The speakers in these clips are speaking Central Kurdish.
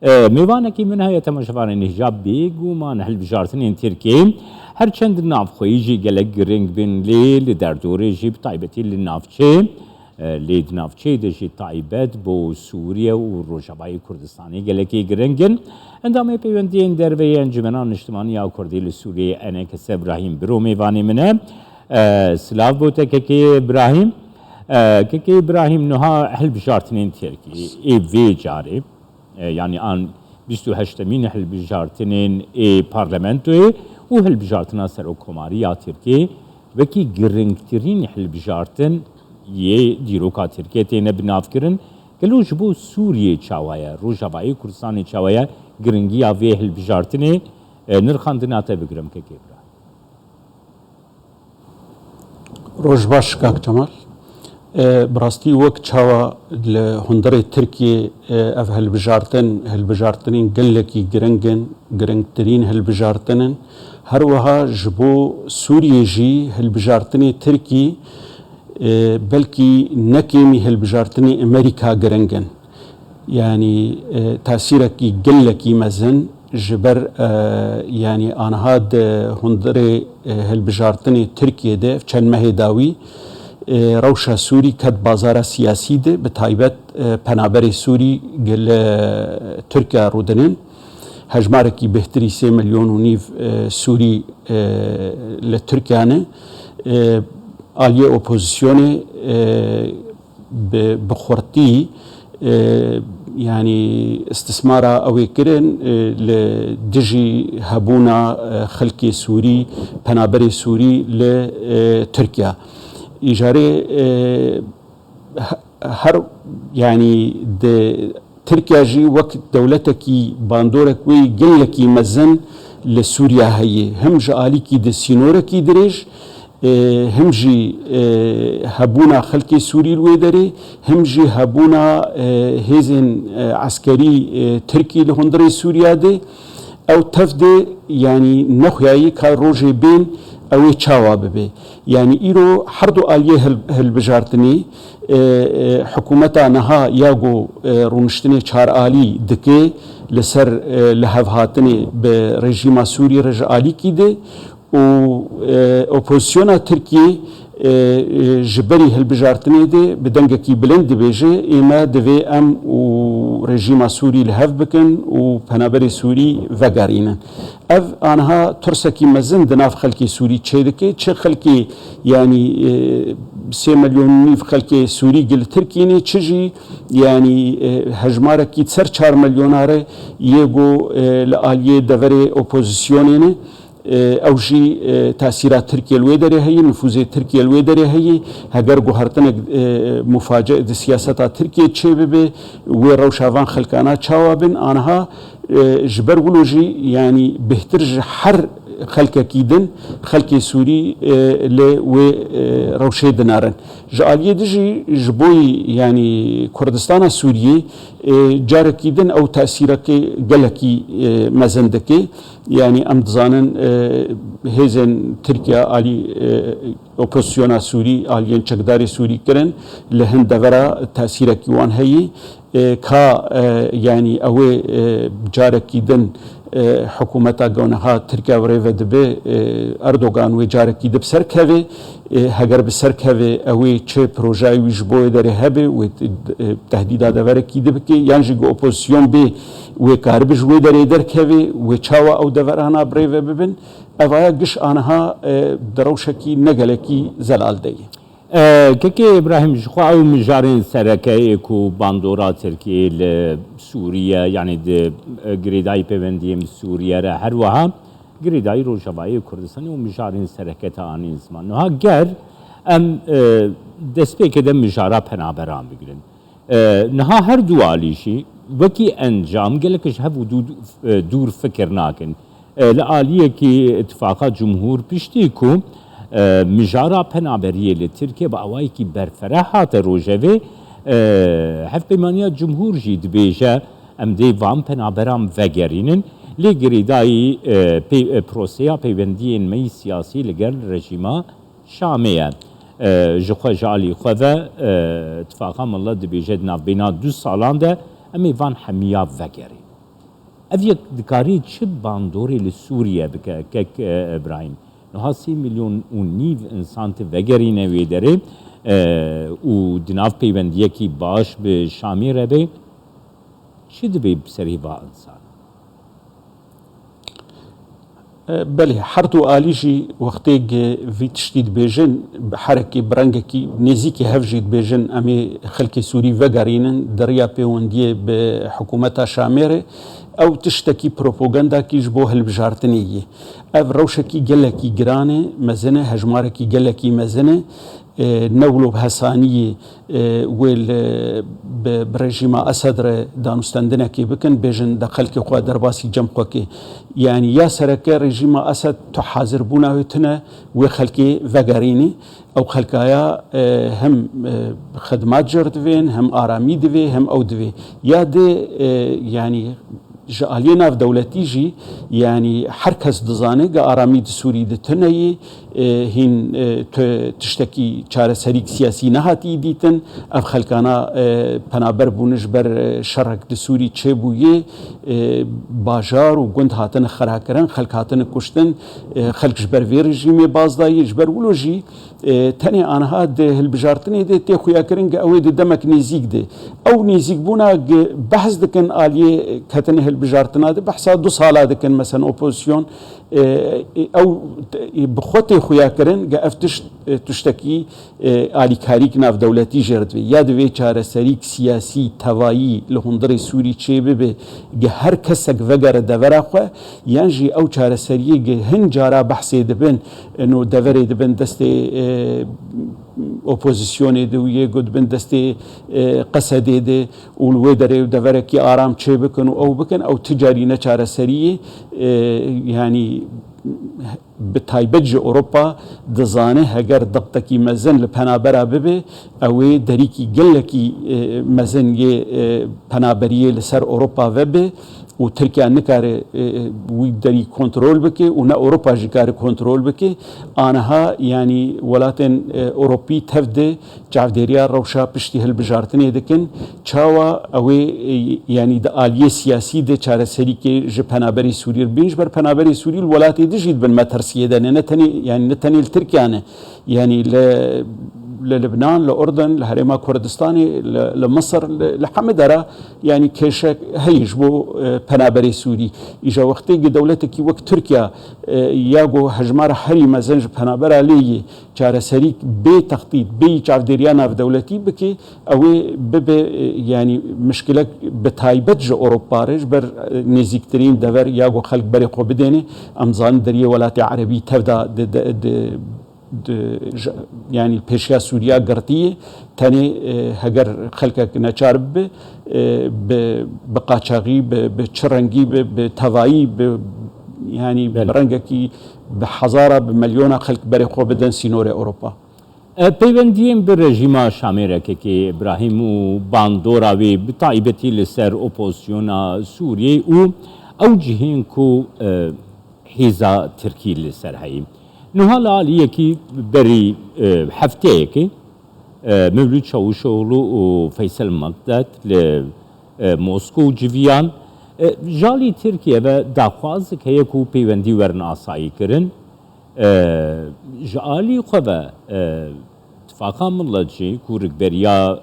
میوانکی من هیا تماشاوان هجاب بیگو ما نهل بجارتنین ترکی هر چند نافخویی جی گلک گرنگ بین لیل در دوره جی بطایبتی لنافچه لید نافچه دشی طایبت بو سوریه و روجابای کردستانی گلکی گرنگن اندامه پیوندین در وی انجمنان اجتماعی او کردی لسوریه انکس ابراهیم برو میوانی منه سلاف بوده که ابراهیم که ابراهیم نها هل بجارتنین ترکی ای وی جاری يعني آن 28 هل بجارتنين بارلمانتوي وهل بجارتنا سر كوماريا تركي وكي جرنكترين هل بجارتن ديروكا تركي تينا بنافكرن قالوا جبو سوريا تشاوايا روجاباي كردستان تشاوايا جرنجيا في هل بجارتني نرخاندنا تبقرم كيبرا روجباش كاك جمال براستي وقت چاوا لهندره تركيا اف هالبجارتنين قلكي گرنگترين هالبجارتنن هر وها جبو سوريا جي هالبجارتني تركي بلكي نكيمي هالبجارتني امريكا گرنگن يعني تاثيركي قلكي مزن جبر يعني انهاد هندره هالبجارتني تركيا ده چند مهداوي روشا سوري كد بازار سياسي ده بتايبت پنابر سوري قل تركيا رودنين هجماركي بهتري 3 مليون ونيف سوري لتركيا آلية اوبوزيسيوني بخورتي يعني استثمارا اوي كرن لدجي هبونا خلقي سوري پنابر سوري لتركيا إيجاري هر يعني تركيا جي وقت دولتكي باندورك وي قلكي مزن لسوريا هي هم جاليكي دي سينوركي دريج هم جي هبونا خلقي سوري الويدري هم جي هبونا هيزن عسكري تركي لهندري سوريا دي او تفدي يعني نخياي كاروجي بين اوي چاوا ببي يعني ايرو حردو آليه هالبجارتني حكومتا نها ياغو رونشتني چار آلي دكي لسر لهفهاتني برجيما سوري رج آلي كي دي و اوبوزيونا تركي جبري هالبجارتني دي بدنگكي بلند بيجي اما دوي ام و رجيما سوري لهف بكن و پنابر سوري وگارينن اف آنها ترسكي مزن دناف خلقي سوري چه دكي چه خلقي يعني 3 مليون نيف خلقي سوري قل تركيني چجي يعني هجماركي تسر 4 مليوناره يگو لآليه دوري اوبوزيسيونيني او جي تاثيرات تركيا الويدري هي نفوذ تركيا الويدري هي هجر جوهرتنا مفاجاه سياسات تركيا تشيبه وروشافان خلقانا تشاوبن انها جبر ولوجي يعني بهترج حر خلق كيدن خلق سوري ل و روشه دنارن جاليه دجي جبوي يعني كردستان سوريا جار كيدن او تاثيرك قلكي مزندكي يعني امدزانن هيزن تركيا علي اوبوزيونا سوري عليين چقداري سوري كرن لهن دورا تاثيرك وان هي كا يعني او جار كيدن حكومتا گونها تركيا وريفه دبي اردوغان وجاركي دب سركوي هگر بسركوي اوي چه پروژاي وجبو دري هبه و تهديدات وركي دبكي يانجي اوبوزيون بي و كاربج و دري دركوي و چاوا او دورانا بريفه ببن اوايا قش انها دروشكي نگلكي زلال دي كي ابراهيم جخوا او مجارين سركي كو باندورا تركي لسوريا يعني د غريداي بيونديم سوريا را هر وها غريداي روجاباي كردستان و مجارين سركتا اني زمان نها غير ام دسبيك دم مجارا پنابرام بگرن نها هر دوالي شي وكي انجام گلكش هف دور فكر ناكن لآليه كي اتفاقات جمهور بيشتيكو مجارا پنابریه لترکیه با اوایی که برفراحات روژوه هف پیمانیا جمهور جید بیجه ام دی وام پنابرام وگرینن لگریدای پروسیا پیوندین می سیاسی لگر رژیما شامه جخوا جالی خواه اتفاقا مالله دی بیجه ناف بینا 2 سالان ده امی وان حمیاب وگرین افيك دكاري تشد باندوري لسوريا بك كك ابراهيم نها 3 مليون ونيف انسان تفجرين ويدري و دناف بيبنديه كي باش بشامي ربي شد بي بسري با انسان بله حرتو آلیجی وقتی وی تشتید بیجن حرکتی برنگکی نزیکی هفجید بیجن امی خلک سوری وگرینن دریا پیوندیه به حکومت شامره او تشتکی پروپاگاندا کیش بو هلبجارتنیه او روشکی گلکی گرانه مزنه هجمارکی گلکی مزنه نولو بحسانية ويل برجيم أسد دانستندنا كي بكن بيجن دخل كي قوى درباسي جمقوا كي يعني يا سركة رجيم أسد تحاضر بونا وتنا وخلكي فقريني أو خلكايا هم خدمات جردوين هم آرامي دوي هم أو دوي يا دي يعني جالينا في دولتي جي يعني حركز دزانه آرامي سوري دتنهي هين تشتكي چاره سريك سياسي نهاتي ديتن اف خلقانا پنابر بونش بر شرق دسوري چه بويه باجار و گند هاتن خراكرن خلق هاتن كشتن خلقش بر وي رژيم بازداي جبر ولوجي تاني آنها ده هلبجارتني ده تي خويا كرنگ اوي ده دمك نيزيك ده او نيزيك بونا بحث دكن آليه كتن هلبجارتنا ده بحثا 2 سالا دكن مثلا اوبوزيسيون او بخوتي خويا كرن قف تشتكي آلي كاريك ناف دولتي جردوي يا دوي چاره سريك سياسي توائي لهندر سوري چه ببه هر كسك وگر دورا خواه ينجي او چاره سريك هن جارا بحثي دبن انو دوري دبن دستي اپوزیسیون دویه گود بن دستی قصده ده اولوی داره و دوره کی آرام چه بکن و او بکن او تجاری نچاره سریه يعني بتايبج اوروبا دزانه هجر دقتكي مزن لبنابرا ببه او دريكي جلكي مزن يه بنابريه لسر اوروبا وبه و تركيا نكار ويدري كنترول بكي ونا اوروبا جكار كنترول بكي انها يعني ولاتن اوروبي تفد جافديريا روشا پشتي هلبجارتني دكن چاوا او يعني د آليه سياسي د چاره سري كي جبنابري سوري بينج بر بنابري سوري الولات دجيد بالمترسيه ده نتني يعني نتني تركيا يعني للبنان لأردن لهريما كردستاني لمصر لحمدرا يعني كيشك هيجبو بنابري سوري إجا وقتي دولتك وقت تركيا ياغو هجمار هري مزنج بنابرا لي چاره سريك بي تخطيط بي چاف ديريانا في دولتي بكي او ببي يعني مشكلة بتايبت اوروبا رج بر نزيكترين دور ياغو خلق بري قو بديني امزان دريه ولاتي عربي تبدا يعني بيشيا سوريا قرطية تاني هجر خلقك نچار بقاچاغي بچرنگي بتوائي يعني برنگكي بحزارة بمليون خلق بري خو بدن سينور اوروبا پیوندیم به رژیم شامره که ابراهیم و باندوراوی بتایبتی لسر اپوزیسیون سوریه او جهین کو حیزا ترکی لسر هایی نهالا لیکی بری هفته که مولود چاوشوغلو و فیصل مقدد لموسکو جویان جالی ترکیه و داخواز که یکو پیوندی ورن آسایی کرن جالی خواه اتفاقا ملجی کورک بریا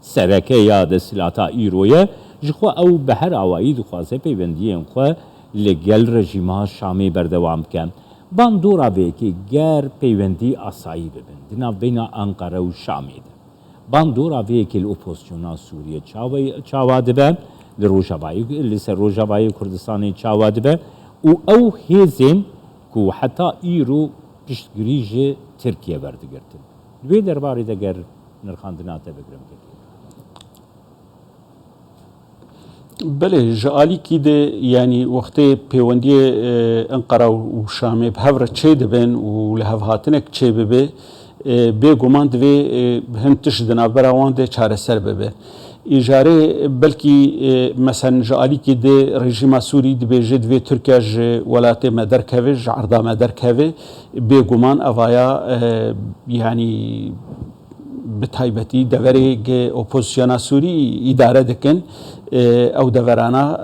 سرکه یا دستیلاتا ایرویه جخوا او به هر آوائی دخواسته پیوندی خواه لگل رژیمها شامی بردوام کن باندورا به که گر پیوندی آسایی ببین دینا بین انقره و شامی ده باندورا به که الاپوزیسیونا سوریه چاواده به لسر روجاوایی کردستانی چاواده به او هیزین که حتی ایرو پشتگریج ترکیه بردگرتن دوی درباره دگر نرخاندناته بگرم که بله جالی کی ده يعني وقت پیوندی انقره و شام بهور چه دبن و له هاتنک چه ببه به گمان دوی هنتش دنابرا وان ده چاره سر ببه اجاره بلکی مثلا جالی کی ده رژیم سوری ده جد و ترکیه ولات مدرکوی عرضا مدرکوی به گمان اوایا يعني بتایبتی دوره اپوزیسیون سوری اداره دکن او دورانا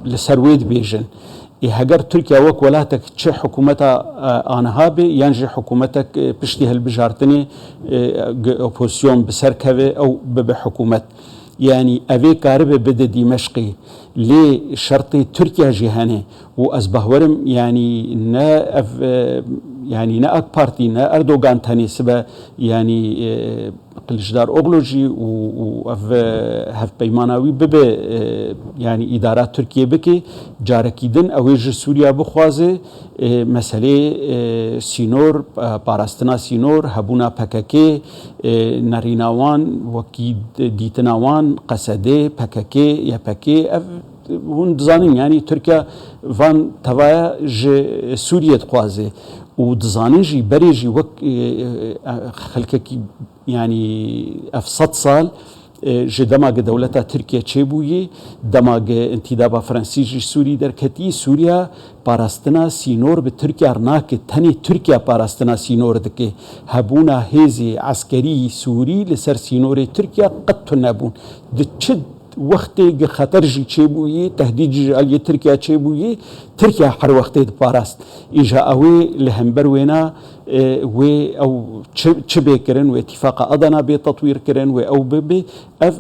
لسر ويد بيجن هجر تركيا وك ولاتك تش حكومتها آنها بي ينجي حكومتك بشتي هالبجارتني اوبوزيون بسركبه او بحكومت يعني أبي كارب بده دمشقي لي شرطي تركيا جهاني وأزبهورم يعني نا أك بارتي نا أردوغان تاني سبا يعني قلشدار أغلوجي وأف هف بيماناوي ببه يعني إدارات تركيا بكي جاركيدن أويج سوريا بخوازي مسألة سينور باراستنا سينور هبونا بكاكي ناريناوان وكي ديتناوان قسده بكاكي يبكي هون دزانين يعني تركيا فان توايا سوريا تخوازي ودزانين جي بري جي وك خلككي يعني افصد صال جي دماغ دولتا تركيا تشيبوي دماغ انتدابا فرنسي جي سوري دركتي سوريا باراستنا سينور بتركيا رناك تاني تركيا باراستنا سينور دكي هبونا هيزي عسكري سوري لسر سينور تركيا قد تنابون دتشد وقتی خطر جی چه بویی تهدید جی علی ترکیه چه بویی ترکیه هر وقتی دپاراست ایجا اوی لهمبر وینا و او چه بکرن و اتفاق ادنا به تطویر کرن و او به اف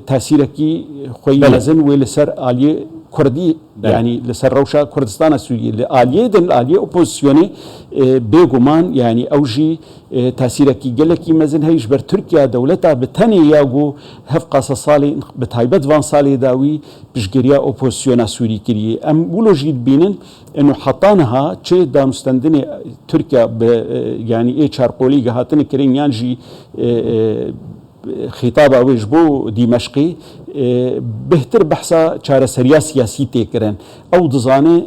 تاثیر کی خوی لازم و لسر علی كردي يعني لسر روشا كردستان السوري لآلية دن آلية أوبوزيوني بيغمان يعني أوجي تأثيركي قلكي مزن هيش بر تركيا دولتا بتاني ياغو هفقا صالي بتايبت فان صالي داوي بشجريا أوبوزيونا سوري كري أم ولو جيد بينن إنه حطانها تشي دا مستندني تركيا يعني إيه شارقولي هاتن كرين يانجي خطاب اویش بو دمشقی بهتر بحثا چاره سریا سیاسی تکرن او دزانه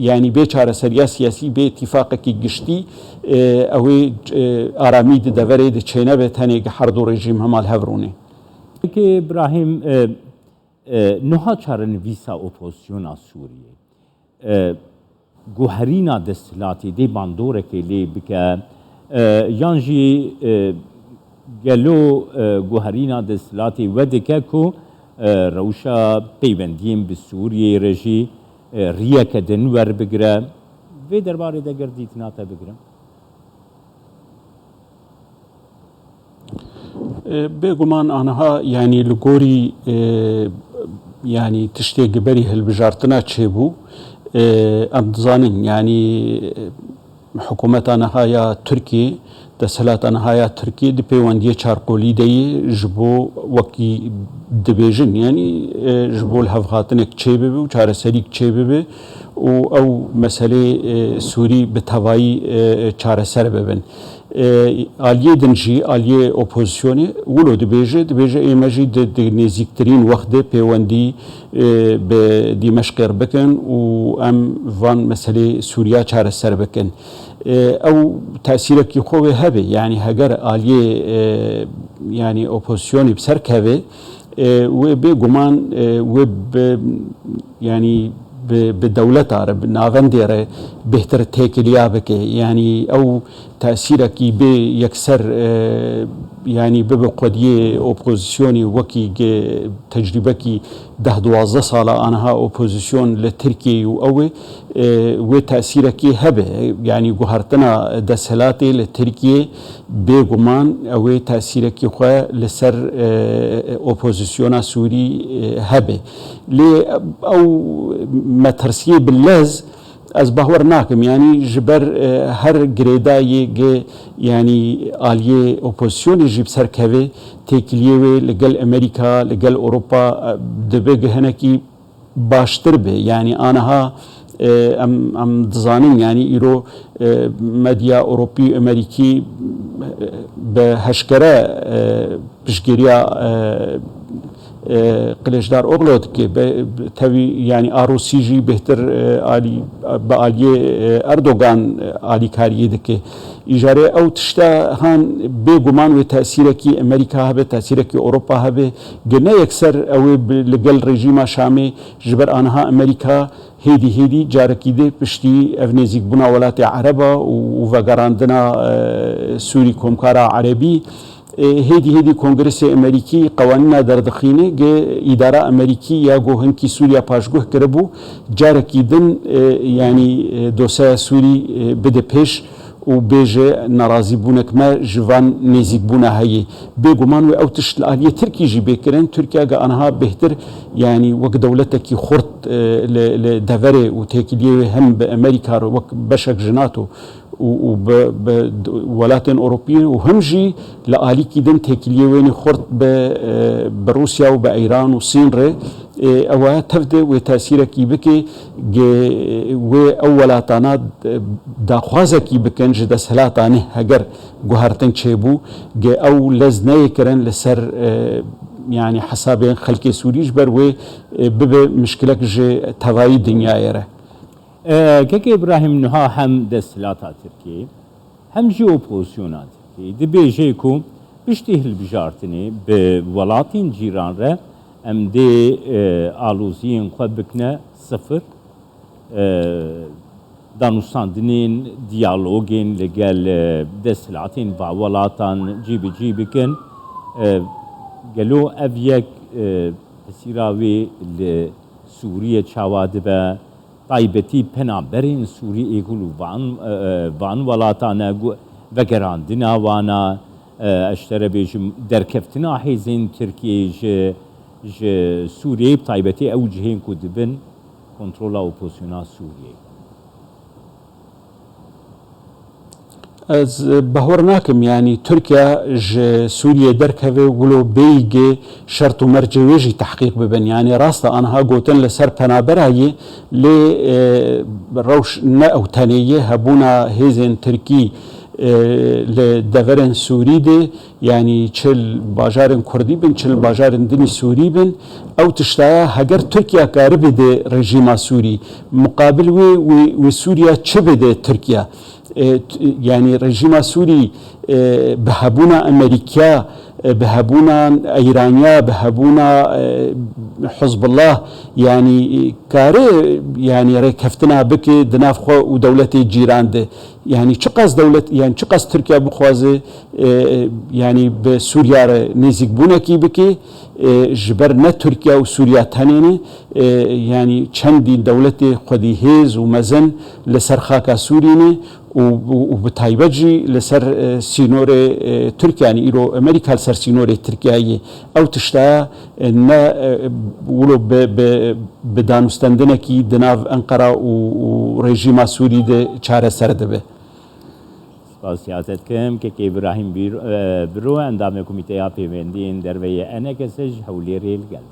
يعني بي چاره سریا سیاسی به اتفاق کی گشتی اوی آرامی د دوره د چینه به تنه هر دو رژیم همال هورونه که ابراهیم نها چاره نویسا اپوزیسیون سوریه گوهرینا دستلاتی دی باندوره که لی بکه یانجی گلو گوهرینا دستلاتی ودکه کو روشا پیوندیم به سوریه رژی ریا کدن ور بگره و درباره دگر دیتناتا بگره بگمان آنها يعني لغوري يعني تشتي قبري هالبجارتنا تشيبو ام دزانين يعني حكومة نهاية تركي دسهلات نهاية تركي دي بيواندية چارقولي دي جبو وكي دبيجن يعني جبو الهفغاتنك تشيبه و چاره سريك تشيبه او مسألة سوري بتهوائي چاره سر ببن آلیه دنجی آلیه اپوزیونی ولو دبیجه ایمجی د نزیکترین وقت پیوندی به دمشق بکن و ام وان مسئله سوریا چاره سر بکن او تأثیر کی خوبه هبه يعني هجر آلیه يعني اپوزیونی بسر که و به گمان و يعني بالدولة عرب نافنديره بهتر تيكليا بك يعني او تأثيرك بيكسر يعني ببقديه اوبوزيسيوني وكي تجربكي 10-12 ساله انها اوبوزيسيون لتركي او وتأثيرك هبه يعني جوهرتنا دسهلاتي لتركيا بيغمان او تأثيرك خو لسر اوبوزيسيونا سوري هبه لي او مترسيه باللز از باور ناکم يعني جبر هر گریدای يعني آلیه اپوزیسیونی جیب سرکوه تکلیه لگل امریکا لگل اروپا دبه هنکی باشتر به يعني آنها ام دزانين يعني ایرو مدیا اوروبی امریکی به هشکره بشگیریا قلشدار اغلود که تاوی يعني آروسی جی بهتر آلی با آلیه اردوغان آلی کاریه دکه ایجاره او تشتا هان بگمان و تأثیر کی امریکا هبه تأثیر کی اروپا هبه گنه یکسر او لگل رژیم شامی جبر آنها امریکا هیدی جارکیده پشتی افنزیک بنا ولات عربا و وگراندنا سوری کمکارا عربی هيدي كونغرس امريكي قوانين دردخينه اداره امريكي ياغو هنكي سوريا باشغو كربو جاركي دن يعني دوسا سوري بده پیش و بيجي نرازي بونك ما جوان نيزيك بونا هي بيغمان او تشت الاليه تركي جي بكرن تركيا انها بهتر يعني وك دولتك خرط لدفري وتكليه هم بامريكا وك بشك جناتو وولايات اوروبيه وهم جي لالي كيدن تكليه وين خرط بروسيا وبايران والصين ري او تفدي وتاثيرك بكي و اولاتانا داخوازكي بكن جد سلاتانه هجر جوهرتن تشيبو او لزنه كرن لسر يعني حساب خلق سوري جبر و بب مشكلك جي تواي الدنيا يره كيك ابراهيم نها هم دستلاتا تركي هم جي اوبوزيونات دبي جيكو بيشتهل بجارتني بولاتين جيران ره ام دي آلوزيين خبكنا صفر دانوستاندنين ديالوجين لقال دستلاتين باولاتان جيبكن قالوا افيك سيراوي لسوريا شوادبه طيبتي بنابرين سوري يقولوا وان ولاتانا وقراندنا وانا اشترى بيج دركفتنا حيزين تركيا سوريا بطيبتي اوجهين كدبن كنترولا اوبوزيونا سوريا از بهورناكم يعني تركيا سوريا دركه ولو بيجي شرط مرجويجي تحقيق ببن يعني راستا انها قوتن لسر بنابراي ل روش نا او تانيه هبونا هيزن تركي لدفرن سوري دي يعني چل باجارن كردي بن چل باجارن دني سوري بن او تشتايا هجر تركيا قارب دي رجيما سوري مقابل وسوريا چه بده تركيا يعني رجيم سوري بهبونا امريكا بهبونا ايرانيا بهبونا حزب الله يعني كاري يعني ركفتنا بك دنافخو ودولتي جيران ده يعني چقاس دولة يعني چقاس تركيا بخوازه يعني بسوريا نيزك بونكي بكي جبرنا تركيا وسوريا تانيني يعني چندي دولتي خودي هيز ومزن لسر خاكا سوريني وبتايبجي لسر سينور تركيا يعني إيرو أمريكا لسر سينور تركيا أو تشتا إن ولو بدانستندنكي دناف أنقرة ورجيم سوري ده چاره سردبه. سیاست کم که ابراهیم برو اندام کمیته پیوندی در وی انکسج حولی ریل گل.